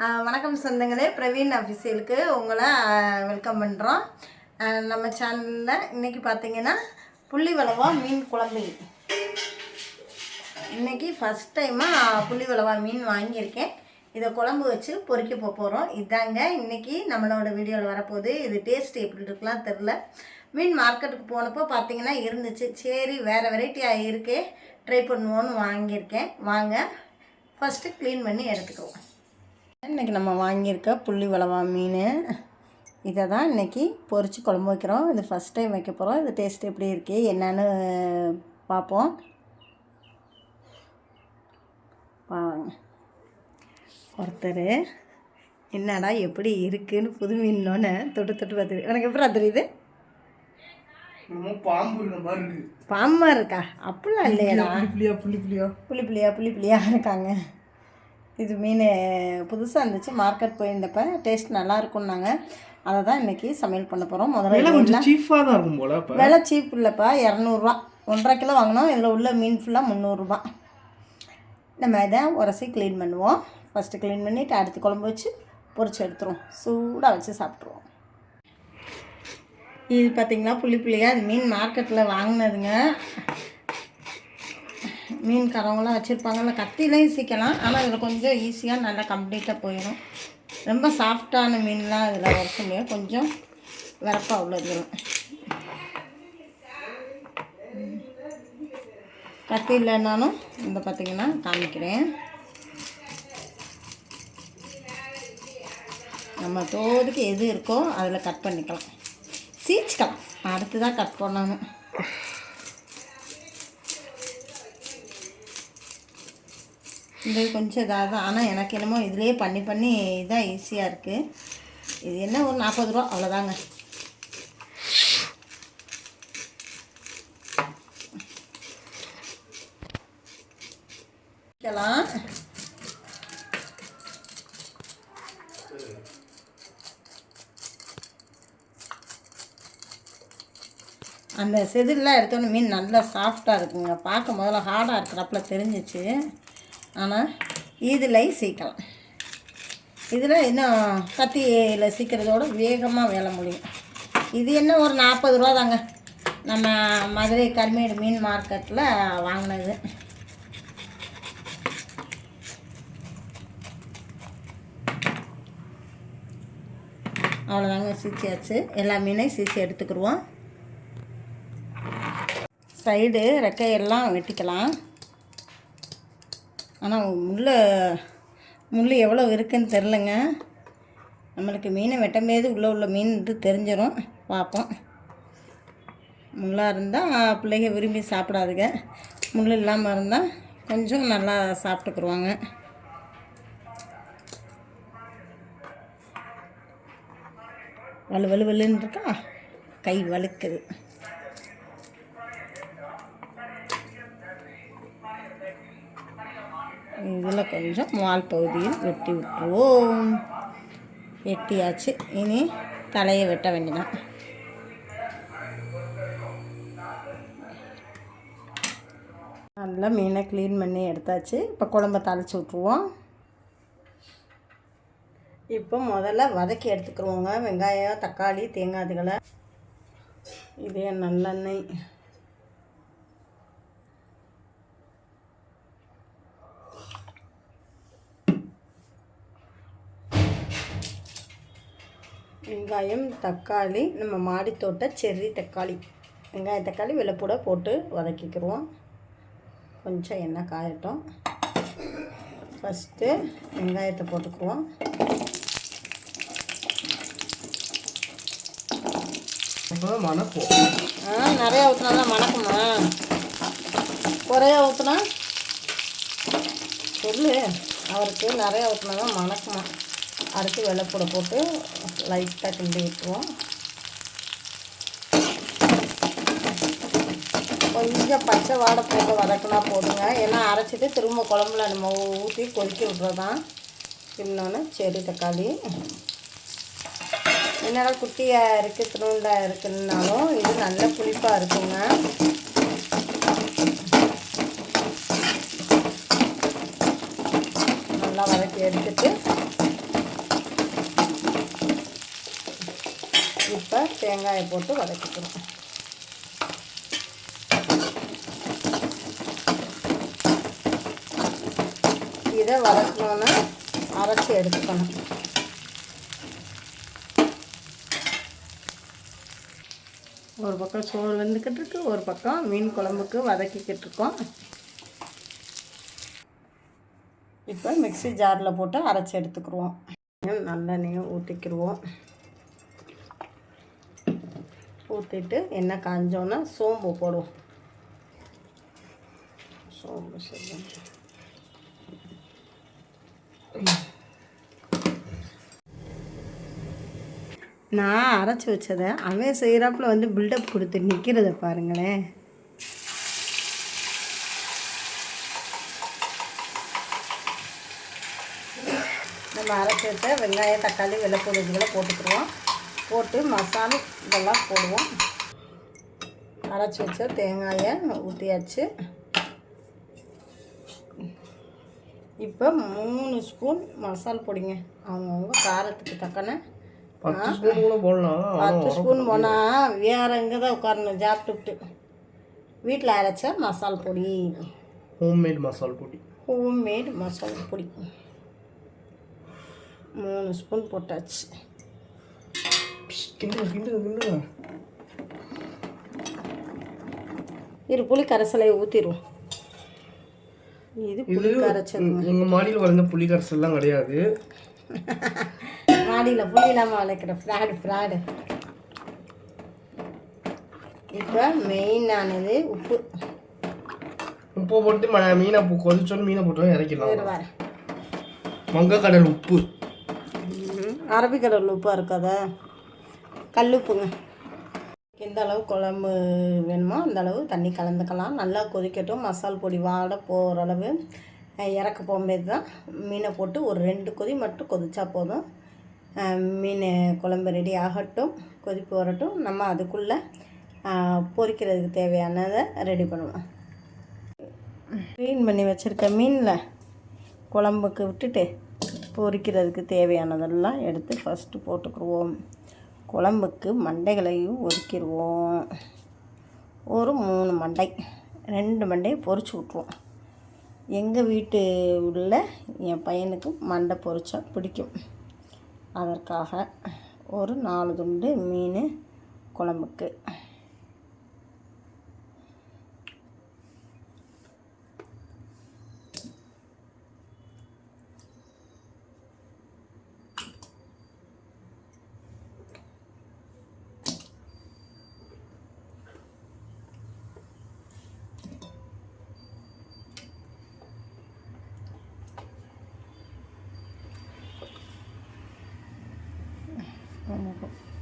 வணக்கம் சொந்தங்களே, பிரவீன் அஃபிஷியலுக்கு உங்களை வெல்கம் பண்ணுறோம். நம்ம சேனலில் இன்றைக்கி பார்த்தீங்கன்னா புள்ளி வளவா மீன் குழம்பு. இன்றைக்கி ஃபஸ்ட் டைமாக புள்ளி வளவா மீன் வாங்கியிருக்கேன். இதை குழம்பு வச்சு பொறிக்க போகிறோம். இதாங்க இன்றைக்கி நம்மளோட வீடியோவில் வரப்போகுது. இது டேஸ்ட் எப்படி இருக்கலாம் தெரில. மீன் மார்க்கெட்டுக்கு போனப்போ பார்த்தீங்கன்னா இருந்துச்சு. சரி வேறு வெரைட்டியாக இருக்கே, ட்ரை பண்ணுவோன்னு வாங்கியிருக்கேன். வாங்க ஃபஸ்ட்டு க்ளீன் பண்ணி எடுத்துக்குவோம். இன்றைக்கி நம்ம வாங்கியிருக்க புள்ளி வளவா மீன், இதை தான் இன்றைக்கி பொரித்து குழம்பு வைக்கிறோம். இது ஃபஸ்ட் டைம் வைக்க போகிறோம். இது டேஸ்ட் எப்படி இருக்கு என்னன்னு பார்ப்போம். வாங்க. ஒருத்தர் என்னடா எப்படி இருக்குன்னு புது மீனோன்னு தொட்டு பார்த்து எனக்கு எப்படி தெரியுது? பாம்பா இருக்கா? அப்படிலாம் இல்லையா? புள்ளி இருக்காங்க. இது மீன் புதுசாக இருந்துச்சு, மார்க்கெட் போயிருந்தப்ப டேஸ்ட் நல்லா இருக்கும்னாங்க. அதை தான் இன்றைக்கி சமையல் பண்ண போகிறோம். முதல்ல கொஞ்சம் சீப்பாக தான் இருக்கும் போல. விலை சீப் இல்லைப்பா, 200 1.5 கிலோ வாங்கினோம். இதில் உள்ள மீன் ஃபுல்லாக 300. நம்ம இதை உரசி க்ளீன் பண்ணுவோம். ஃபஸ்ட்டு க்ளீன் பண்ணிவிட்டு அடுத்து குழம்பு வச்சு பொரிச்சு எடுத்துருவோம். சூடாக வச்சு சாப்பிட்ருவோம். இது பார்த்திங்கன்னா புள்ளியாக அது மீன் மார்க்கெட்டில் வாங்கினதுங்க. மீன்காரவங்களாம் வச்சுருப்பாங்கல்ல, கத்திலையும் சீக்கலாம். ஆனால் இதில் கொஞ்சம் ஈஸியாக நல்லா கம்ப்ளீட்டாக போயிடும். ரொம்ப சாஃப்டான மீன்லாம் இதில் வறுக்க முடியும், கொஞ்சம் விறப்பாக உள்ளது. கத்தி இல்லைன்னாலும் இந்த பார்த்திங்கன்னா காமிக்கிறேன். நம்ம தோதுக்கு எது இருக்கோ அதில் கட் பண்ணிக்கலாம், சீச்சிக்கலாம். அடுத்து தான் கட் பண்ணணும். இந்த கொஞ்சம் இதாக தான், ஆனால் எனக்கு என்னமோ இதிலே பண்ணி இதான் ஈஸியாக இருக்குது. இது என்ன ஒரு 40 ரூபா அவ்வளோதாங்க. அந்த செதிலாம் எடுத்தோன்னே மீன் நல்லா சாஃப்டாக இருக்குங்க. பார்க்க முதல்ல ஹார்டாக இருக்கிறப்பல தெரிஞ்சிச்சு. ஆனால் இதில் சீக்கலாம். இதில் இன்னும் கத்தியில் சீக்கிறதோட வேகமாக வேலை முடியும். இது என்ன ஒரு 40 ரூபா தாங்க, நம்ம மதுரை கருமேடு மீன் மார்க்கெட்டில் வாங்கினது. அவ்வளோதாங்க, சீச்சியாச்சு. எல்லா மீனையும் சீச்சி எடுத்துக்கிடுவோம். சைடு ரெக்கையெல்லாம் வெட்டிக்கலாம். ஆனால் முள் எவ்வளோ இருக்குதுன்னு தெரிலங்க. நம்மளுக்கு மீனை வெட்டும்போது உள்ள மீன் இது தெரிஞ்சிடும். பார்ப்போம். முள்ளாக இருந்தால் பிள்ளைங்க விரும்பி சாப்பிடாதுங்க. முள் இல்லாமல் இருந்தால் கொஞ்சம் நல்லா சாப்பிட்டுக்குருவாங்க. வலுன்னு இருக்கா, கை வலுக்குது. இதில் கொஞ்சம் வால் பகுதியில் வெட்டி விட்டுருவோம். வெட்டியாச்சு. இனி தலையை வெட்ட வேண்டியதான். நல்லா மீனை க்ளீன் பண்ணி எடுத்தாச்சு. இப்போ குழம்ப தாளித்து விட்ருவோம். இப்போ முதல்ல வதக்கி எடுத்துக்கிடுவோங்க. வெங்காயம், தக்காளி, தேங்காய், இதுகளை இதே நல்லெண்ணெய், வெங்காயம், தக்காளி, நம்ம மாடி தோட்ட செர்ரி தக்காளி, வெங்காயம், தக்காளி, வெள்ளைப்பூடை போட்டு வதக்கிக்கிடுவோம். கொஞ்சம் எண்ணெய் காயட்டும். ஃபஸ்ட்டு வெங்காயத்தை போட்டுக்குவோம். நிறையா ஊற்றினா தான் மணக்குமா? குறையா ஊற்றினா சொல்லு, அவருக்கு நிறையா ஊற்றினா தான் மணக்குமா. அடுத்து வெள்ளைப்பூடை போட்டு லைட்டாக கிண்டி விட்டுருவோம். கொஞ்சம் பச்சை வாடை போட்டு வதக்கினா போதுங்க. ஏன்னா அரைச்சிட்டு திரும்ப குழம்புல நம்ம ஊற்றி கொதிக்க விட்றதான். இன்னொன்று செரி தக்காளி, என்னடா குட்டியாக இருக்குது திருண்டாக இருக்குன்னாலும் இது நல்ல புளிப்பாக இருக்குங்க. நல்லா வதக்கி எடுத்துட்டு தேங்காயை போட்டு வதக்கிக்கிறோம். இதை வதக்கணுன்னா அரைச்சி எடுத்துக்கணும். ஒரு பக்கம் சோறு வெந்துக்கிட்டு இருக்கு, ஒரு பக்கம் மீன் குழம்புக்கு வதக்கிக்கிட்டு இருக்கோம். இப்போ மிக்ஸி ஜாரில் போட்டு அரைச்சி எடுத்துக்கிடுவோம். நல்லெண்ணெயை ஊற்றிக்கிடுவோம். ஊற்றிட்டு எண்ணெய் காஞ்சோன்னா சோம்பு போடுவோம். சோம்பு சரி நான் அரைச்சி வச்சதை அவன் செய்கிறாப்புல வந்து பில்டப் கொடுத்து நிற்கிறத பாருங்களேன். நம்ம அரைச்சி வச்ச வெங்காயம் தக்காளி வெள்ளைப்பூடு இதுகளை போட்டுக்கிடுவோம். போட்டு மசாலா இதெல்லாம் போடுவோம். அரைச்சி வச்ச தேங்காயை ஊற்றியாச்சு. இப்போ 3 ஸ்பூன் மசால் பொடிங்க. அவங்கவுங்க காரத்துக்கு தக்கன 10 ஸ்பூன் கூட போடலாம். 10 ஸ்பூன் போனால் வேறு எங்கே தான் உட்காரணும் சாப்பிட்டுவிட்டு. வீட்டில் அரைச்ச மசால் பொடி, ஹோம்மேட் மசால் பொடி. ஹோம்மேட் மசால் பொடி 3 ஸ்பூன் போட்டாச்சு. இரு புளி கரைசலை ஊற்றிடுவோம். இது புளி கரைச்சல். எங்கள் மாடியில் வளர்ந்த புளி கரைசல்லாம் கிடையாது. மாடியில் புளி இல்லாமல் வளர்க்குற ஃப்ராடு. இப்போ மெயினானது உப்பு. உப்பு போட்டு மீனை கொதிச்சோன்னு மீனை போட்டு இறக்கிடலாம். வங்கக்கடல் உப்பு, அரபிக்கடல் உப்பாக இருக்காதா, கல் உப்புங்க. எந்த அளவு குழம்பு வேணுமோ அந்த அளவு தண்ணி கலந்துக்கலாம். நல்லா கொதிக்கட்டும். மசால் பொடி வாட போகிற அளவு இறக்க போகும்போது தான் மீனை போட்டு ஒரு 2 கொதி மட்டும் கொதிச்சா போதும். மீன் குழம்பு ரெடி ஆகட்டும், கொதிப்பு வரட்டும். நம்ம அதுக்குள்ளே பொரிக்கிறதுக்கு தேவையானதை ரெடி பண்ணுவோம். க்ளீன் பண்ணி வச்சுருக்க மீனில் குழம்புக்கு விட்டுட்டு பொரிக்கிறதுக்கு தேவையானதெல்லாம் எடுத்து ஃபஸ்ட்டு போட்டுக்கிடுவோம். குழம்புக்கு மண்டைகளையும் ஒதுக்கிடுவோம். ஒரு 3 மண்டை, 2 மண்டையை பொரிச்சு விட்ருவோம். எங்கள் வீட்டு உள்ள என் பையனுக்கு மண்டை பொரிச்சா பிடிக்கும். அதற்காக ஒரு 4 துண்டு மீன் குழம்புக்கு.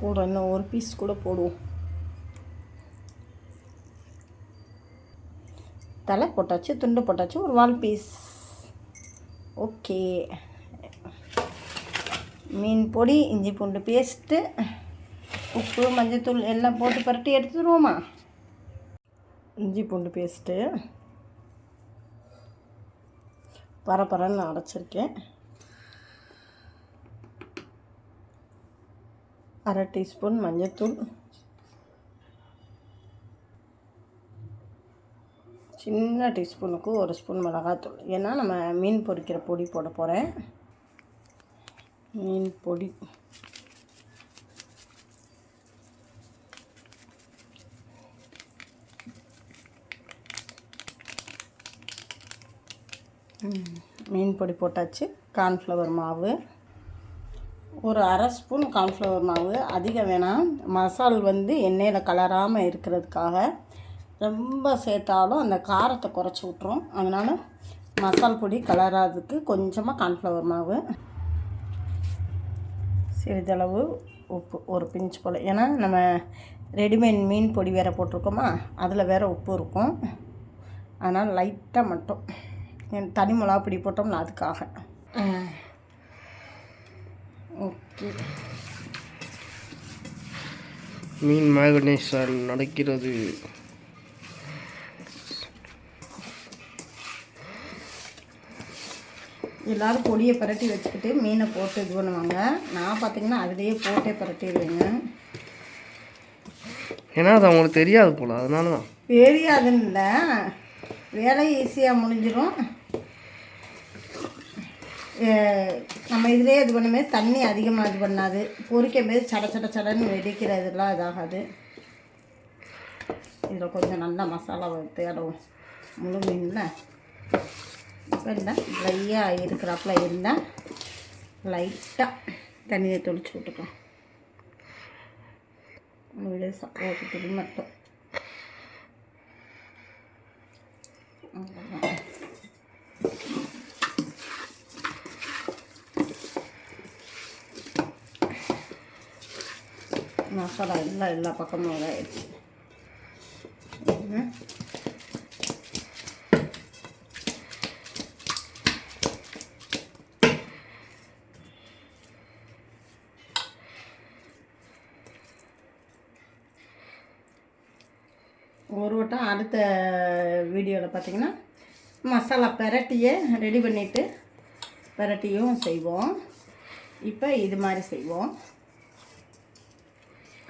கூட இன்னும் ஒரு பீஸ் கூட போடுவோம். தலை போட்டாச்சு, துண்டு போட்டாச்சு, ஒரு 1 பீஸ். ஓகே. மீன் பொடி, இஞ்சி பூண்டு பேஸ்ட்டு, உப்பு, மஞ்சத்தூள் எல்லாம் போட்டு பரட்டி எடுத்துருவோமா. இஞ்சி பூண்டு பேஸ்ட்டு பரப்பரன்னு அரைச்சிருக்கேன். 1/2 டீஸ்பூன் மஞ்சத்தூள், சின்ன டீஸ்பூனுக்கு 1 ஸ்பூன் மிளகாத்தூள். ஏன்னா நம்ம மீன் பொரிக்கிற பொடி போட போகிறேன். மீன் பொடி மீன் பொடி போட்டாச்சு. கார்ன்ஃப்ளவர் மாவு ஒரு 1/2 ஸ்பூன் கார்ன்ஃப்ளவர் மாவு. அதிகம் வேணாம். மசால் வந்து எண்ணெயில் கலராமல் இருக்கிறதுக்காக. ரொம்ப சேர்த்தாலும் அந்த காரத்தை குறைச்சி விட்ரும். அதனால் மசால் பொடி கலராதுக்கு கொஞ்சமாக கார்ன்ஃப்ளவர் மாவு, சிறிதளவு உப்பு, ஒரு பிஞ்ச் போல். ஏன்னா நம்ம ரெடிமேட் மீன் பொடி வேறு போட்டிருக்கோமா, அதில் வேறு உப்பு இருக்கும். அதனால் லைட்டாக மட்டும் தனி மிளகா பொடி போட்டோம்னா அதுக்காக. ஓகே. மீன் மேரினேஷன் நடக்கிறது. எல்லோரும் பொடியை பரட்டி வச்சுக்கிட்டு மீனை போட்டு இது பண்ணுவாங்க. நான் பார்த்திங்கன்னா அதிலேயே போட்டே பரட்டிடுவேங்க. ஏன்னா அது அவங்களுக்கு தெரியாது போல், அதனால தான். தெரியாதுன்னு இல்லை, வேலை ஈஸியாக முடிஞ்சிடும். நம்ம இதிலே இது பண்ணுமே தண்ணி அதிகமாக இது பண்ணாது, பொரிக்கும் போது சட சட சடன்னு வெடிக்கிறதுலாம் இதாகாது. இதில் கொஞ்சம் நல்லா மசாலாவை தேடுவோம் முழு மீனில். இப்போ இல்லை ட்ரையாக இருக்கிறாப்புல இருந்தால் லைட்டாக தண்ணியை தொளிச்சு விட்டுக்கலாம். வீடு சாப்பிட்டு மட்டும் மசாலா எல்லாம் எல்லா பக்கமும் இதாகிடுச்சு. ஒரு வட்டம் அடுத்த வீடியோவில் பார்த்திங்கன்னா மசாலா பெரட்டியை ரெடி பண்ணிவிட்டு பெரட்டியும் செய்வோம். இப்போ இது மாதிரி செய்வோம்.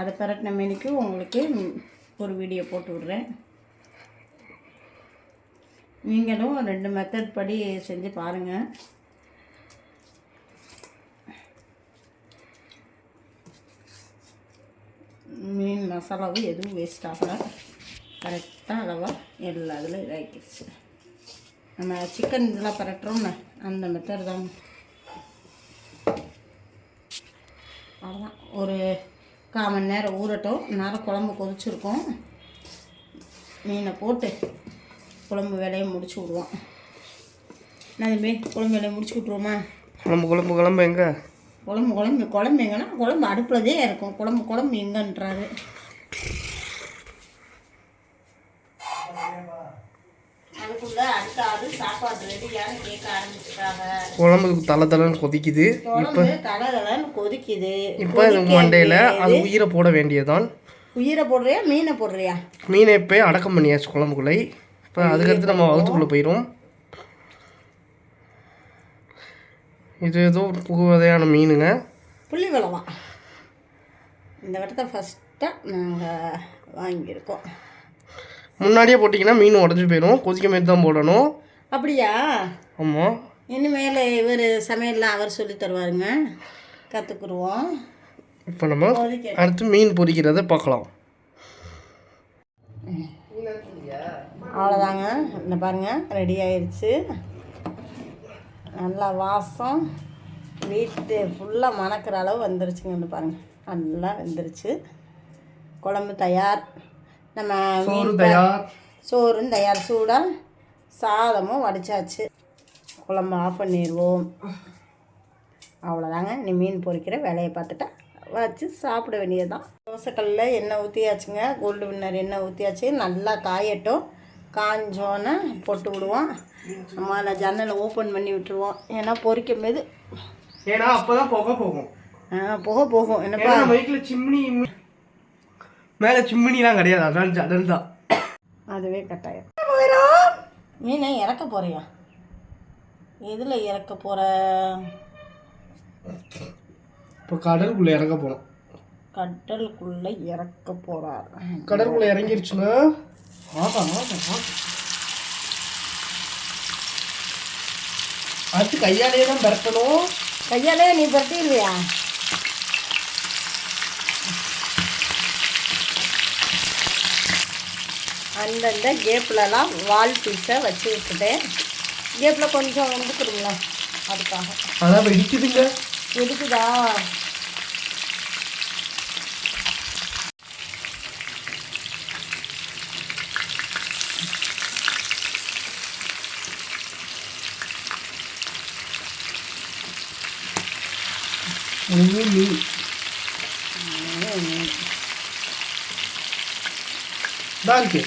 அதை பெரட்டின மீனுக்கு உங்களுக்கு ஒரு வீடியோ போட்டு விட்றேன். நீங்களும் 2 மெத்தட் படி செஞ்சு பாருங்கள். மீன் மசாலாவும் எதுவும் வேஸ்ட் ஆகலை, கரெக்டாக அளவாக எல்லா இதில் இதாகிடுச்சு. நம்ம சிக்கன் இதெல்லாம் பரட்டுறோம்ல அந்த மெத்தட் தான். அவ்வளோதான், ஒரு 1/4 மணி நேரம் ஊறட்டும். நேரம் குழம்பு கொதிச்சிருக்கோம். மீனை போட்டு குழம்பு வேலையை முடிச்சு விடுவோம். நான் குழம்பு வேலையை முடிச்சு விட்ருவோமா? குழம்பு எங்கே? குழம்பு எங்கன்னா குழம்பு அடுப்புலதே இருக்கும். குழம்பு எங்கன்றாரு. அதுக்குள்ள அடுத்த ஆள் சாப்பாடு ரெடியான்னு கேட்க ஆரம்பிச்சிட்டாங்க. குழம்புக்கு தலை கொதிக்குது. தலைன்னு கொதிக்குது. இப்போ மண்டையில் அது உயிரை போட வேண்டியதான். உயிரை போடுறியா மீனை போடுறியா? மீனை இப்போ அடக்கம் பண்ணியாச்சு குழம்புக்குள்ளே. இப்போ அதுக்கடுத்து நம்ம வகுத்துக்குள்ளே போயிடும். இது ஏதோ புது வகையான மீனுங்க, புள்ளி விளவா. இந்த வட்டத்தை ஃபஸ்ட்டாக நாங்கள் வாங்கியிருக்கோம். முன்னாடியே போட்டிங்கன்னா மீன் உடஞ்சி போயிடும். கொதிக்க மாரி தான் போடணும். அப்படியா? ஆமாம். இனிமேல் இவர் சமையல்லாம் அவர் சொல்லி தருவாருங்க, கற்றுக்குருவோம். இப்போ நம்ம அடுத்து மீன் பொரிக்கிறத பார்க்கலாம். அவ்வளோதாங்க, இந்த பாருங்கள் ரெடி ஆயிடுச்சு. நல்லா வாசம் வீட்டு ஃபுல்லாக மணக்கிற அளவு வந்துருச்சுங்க. இந்த பாருங்கள் நல்லா வெந்துருச்சு. குழம்பு தயார். நம்ம சோறும் தயார். சூடாக சாதமும் வடித்தாச்சு. குழம்பு ஆஃப் பண்ணிடுவோம். அவ்வளோதாங்க. நீ மீன் பொரிக்கிற வேலையை பார்த்துட்டா வச்சு சாப்பிட வேண்டியது தான். தோசைக்கல்லில் எண்ணெய் ஊற்றியாச்சுங்க. கோல்டு வின்னர் எண்ணெய் ஊற்றியாச்சு. நல்லா காயட்டும். காஞ்சோன்னே போட்டு விடுவோம். நம்ம நான் ஜன்னலை ஓப்பன் பண்ணி விட்டுருவோம். ஏன்னா பொரிக்கும் போது ஏன்னா அப்போ தான் புகை போகும். புகை போகும். என்னப்பா வீட்டில் சிம்னி மேலே சிம்மினிலாம் கிடையாது, அதான் ஜன்னல் தான். அதுவே கட்டாயம். மீனை இறக்க போறியா? எதில் இறக்க போகிற? இப்போ கடலுக்குள்ளே இறக்க போகிறோம். கடலுக்குள்ளே இறக்க போகிறார். கடலுக்குள்ளே இறங்கிருச்சுங்க. அடுத்து கையாலேயே தான் பரட்டணும். கையாலே நீ பரட்டிடுவியா? அந்தந்த கேப்லலாம் வால் பீஸை வச்சு விட்டுட்டேன். கேப்பில் கொஞ்சம் வந்துக்கிறீங்களா? அதுக்காக அதான் வெடிக்குதுங்க. வெடிக்குதா? தான் இருக்கு.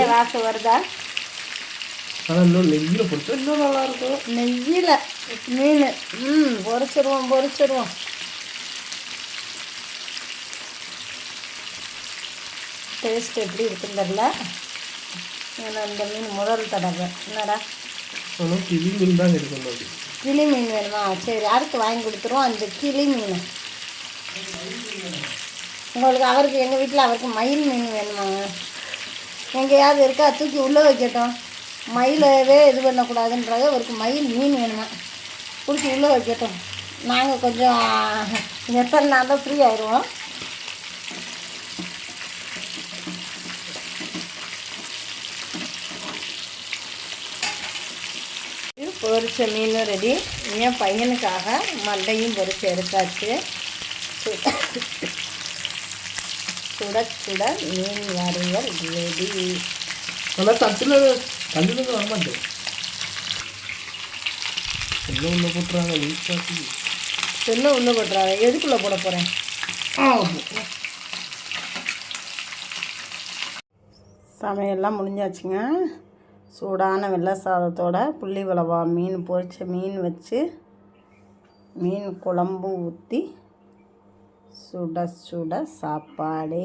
வாசம் வருதா? ஆனால் இன்னும் நெய்யில் பொறுத்தா இன்னும் நல்லாயிருக்கும். நெய்யில் மீன் பொரிச்சிருவோம். டேஸ்ட் எப்படி இருக்குன்னு தெரியல. ஏன்னா இந்த மீன் முதல் தடவை. என்னடா ஆனால் கிளி மீன் தான் கிடைக்கும். கிளி மீன் வேணுமா? சரி, அடுத்து வாங்கி கொடுத்துருவோம் அந்த கிளி மீன். உங்களுக்கு அவருக்கு எங்கள் வீட்டில் அவருக்கு மயில் மீன் வேணுமாங்க? எங்கேயாவது இருக்கா? தூக்கி உள்ளே வைக்கட்டும். மயிலவே இது பண்ணக்கூடாதுன்றாங்க. அவருக்கு மயில் மீன் வேணுமா? பிடிச்சி உள்ளே வைக்கட்டும். நாங்கள் கொஞ்சம் எத்தனை நாள் தான் ஃப்ரீ ஆயிடுவோம். பொரிச்ச மீனும் ரெடி. என் பையனுக்காக மண்டையும் பொரிச்சு எடுத்தாச்சு. சுட சுட மீன் வறுவல் ரெடி. நல்லா தட்டில் வரமாட்டேன். என்ன உள்ள போட்டுறாங்க? என்ன உள்ள போட்டுறாங்க? எதுக்குள்ளே போட போகிறேன்? சமையல்லாம் முடிஞ்சாச்சுங்க. சூடான வெள்ளை சாதத்தோட புள்ளி வளவா மீன் பொரிச்ச மீன் வச்சு மீன் குழம்பு ஊற்றி சுட சுட சாப்பாடு.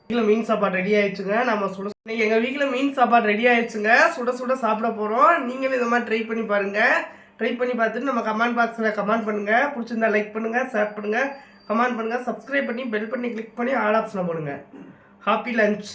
வீட்டில் மீன் சாப்பாடு ரெடி ஆயிடுச்சுங்க. நம்ம எங்கள் வீட்டில் மீன் சாப்பாடு ரெடி ஆயிடுச்சுங்க. சுட சுட சாப்பிட போகிறோம். நீங்களும் இந்த மாதிரி ட்ரை பண்ணி பாருங்கள். ட்ரை பண்ணி பார்த்துட்டு நம்ம கமெண்ட் பாக்ஸில் கமெண்ட் பண்ணுங்கள். பிடிச்சிருந்தா லைக் பண்ணுங்கள், ஷேர் பண்ணுங்கள், கமெண்ட் பண்ணுங்கள், சப்ஸ்கிரைப் பண்ணி பெல் பண்ணி கிளிக் பண்ணி ஆல் ஆப்ஷனில் போடுங்க. Happy lunch.